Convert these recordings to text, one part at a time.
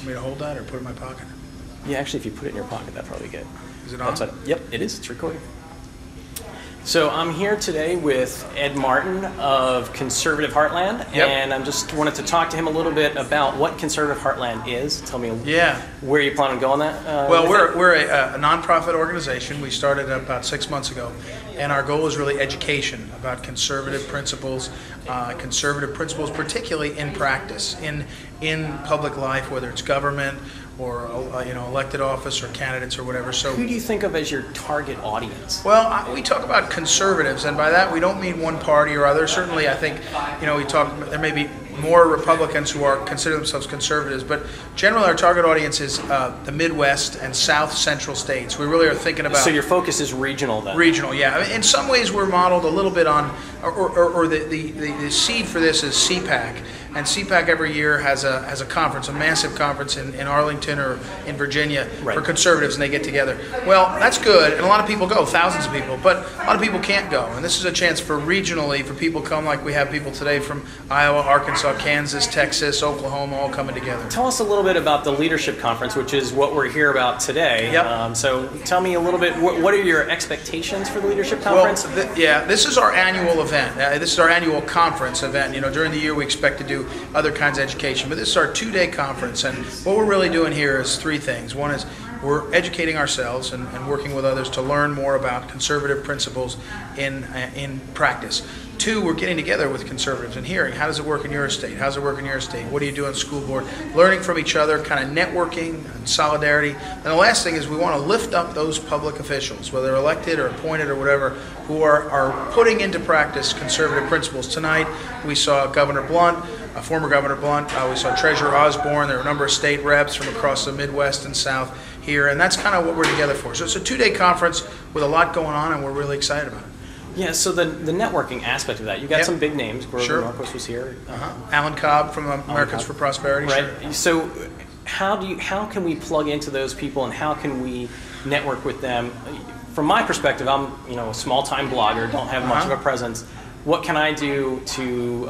Want me to hold that or put it in my pocket? Yeah, actually, if you put it in your pocket, that'd probably be good. Is it on? Yep, it is. It's recording. So I'm here today with Ed Martin of Conservative Heartland, yep. And I just wanted to talk to him a little bit about what Conservative Heartland is. Tell me where you plan on going that. Well, we're a nonprofit organization. We started about 6 months ago, and our goal is really education about conservative principles particularly in practice, in public life, whether it's government or elected office or candidates or whatever. So who do you think of as your target audience? Well, we talk about conservatives, and by that we don't mean one party or other. Certainly, I think there may be more Republicans who consider themselves conservatives, but generally our target audience is the Midwest and South Central states. We really are thinking about. So your focus is regional, then? Regional, yeah. I mean, in some ways, we're modeled a little bit on, or the seed for this is CPAC. And CPAC every year has a conference, a massive conference in Arlington or in Virginia for conservatives, and they get together. Well, that's good, and a lot of people go, thousands of people, but a lot of people can't go. And this is a chance for regionally, for people to come, like we have people today from Iowa, Arkansas, Kansas, Texas, Oklahoma, all coming together. Tell us a little bit about the Leadership Conference, which is what we're here about today. Yep. So tell me a little bit, what are your expectations for the Leadership Conference? Well, this is our annual event. This is our annual conference event. During the year we expect to do other kinds of education, but this is our 2-day conference, and what we're really doing here is 3 things. One is we're educating ourselves and working with others to learn more about conservative principles in practice. 2, we're getting together with conservatives and hearing, how does it work in your state? How does it work in your state? What do you do on the school board? Learning from each other, kind of networking and solidarity. And the last thing is we want to lift up those public officials, whether elected or appointed or whatever, who are putting into practice conservative principles. Tonight we saw Governor Blunt, former Governor Blunt, we saw Treasurer Osborne. There were a number of state reps from across the Midwest and South here, and that's kind of what we're together for. So it's a 2-day conference with a lot going on, and we're really excited about it. Yeah, so the networking aspect of that, you got some big names. Grover Norquist was here. Alan Cobb from Americans for Prosperity. Right. Sure. So how can we plug into those people, and how can we network with them? From my perspective, I'm a small-time blogger, don't have much of a presence. What can I do to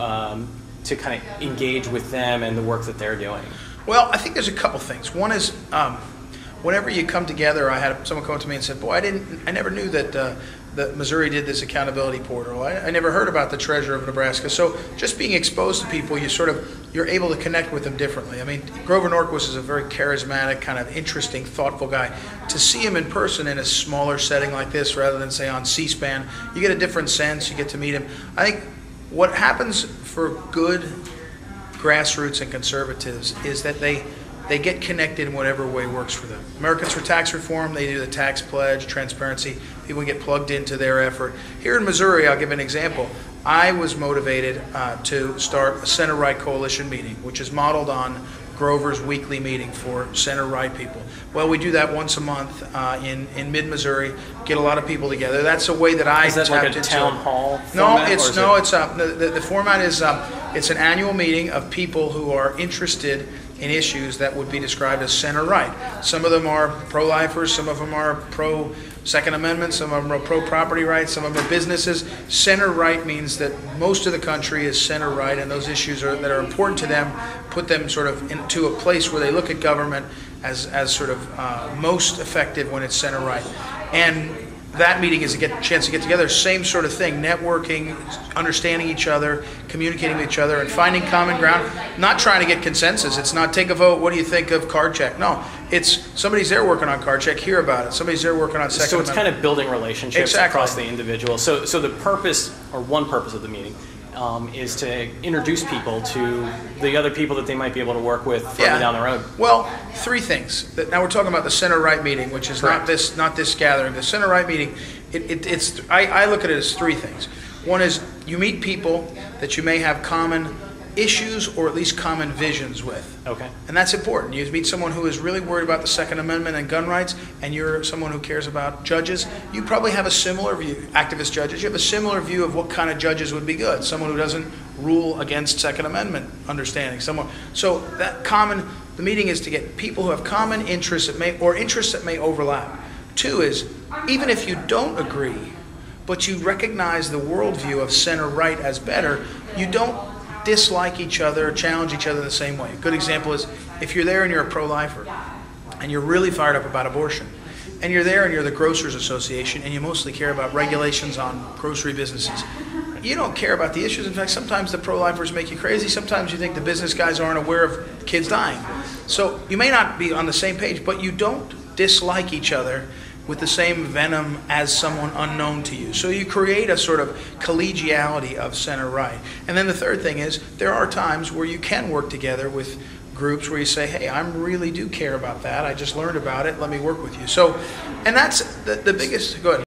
kind of engage with them and the work that they're doing? Well, I think there's a couple things. One is whenever you come together, I had someone come to me and said, "Boy, I never knew that Missouri did this accountability portal. I never heard about the treasurer of Nebraska." So just being exposed to people, you're able to connect with them differently. I mean, Grover Norquist is a very charismatic, kind of interesting, thoughtful guy. To see him in person in a smaller setting like this, rather than say on C-SPAN, you get a different sense. You get to meet him. I think what happens for good grassroots and conservatives is that they get connected in whatever way works for them. Americans for Tax Reform, they do the tax pledge, transparency. People get plugged into their effort. Here in Missouri, I'll give an example. I was motivated to start a center-right coalition meeting, which is modeled on Grover's weekly meeting for center-right people. Well, we do that once a month in mid-Missouri, get a lot of people together. That's a way that I tapped into. Is that like a town hall format? The format is it's an annual meeting of people who are interested in issues that would be described as center-right. Some of them are pro-lifers, some of them are pro-Second Amendment, some of them are pro-property rights, some of them are businesses. Center-right means that most of the country is center-right, and those issues that are important to them put them sort of into a place where they look at government as sort of most effective when it's center-right. And that meeting is a chance to get together, same sort of thing, networking, understanding each other, communicating with each other, and finding common ground, not trying to get consensus. It's not take a vote, what do you think of card check? No, it's somebody's there working on card check, hear about it. Somebody's there working on Second Amendment. So it's kind of building relationships across the individual. So the purpose, or one purpose of the meeting, is to introduce people to the other people that they might be able to work with further down the road. Well, 3 things. Now we're talking about the center-right meeting, which is not this gathering. The center-right meeting, I look at it as 3 things. One is you meet people that you may have common issues or at least common visions with. Okay. And that's important. You meet someone who is really worried about the Second Amendment and gun rights, and you're someone who cares about judges. You probably have a similar view, activist judges. You have a similar view of what kind of judges would be good. Someone who doesn't rule against Second Amendment understanding. So the meeting is to get people who have common interests interests that may overlap. 2 is, even if you don't agree, but you recognize the worldview of center-right as better, you don't dislike each other, challenge each other the same way. A good example is if you're there and you're a pro-lifer and you're really fired up about abortion, and you're there and you're the Grocers Association and you mostly care about regulations on grocery businesses. You don't care about the issues. In fact, sometimes the pro-lifers make you crazy. Sometimes you think the business guys aren't aware of kids dying. So you may not be on the same page, but you don't dislike each other with the same venom as someone unknown to you. So you create a sort of collegiality of center-right. And then the third thing is there are times where you can work together with groups where you say, hey, I really do care about that. I just learned about it. Let me work with you. So, and that's the biggest, go ahead.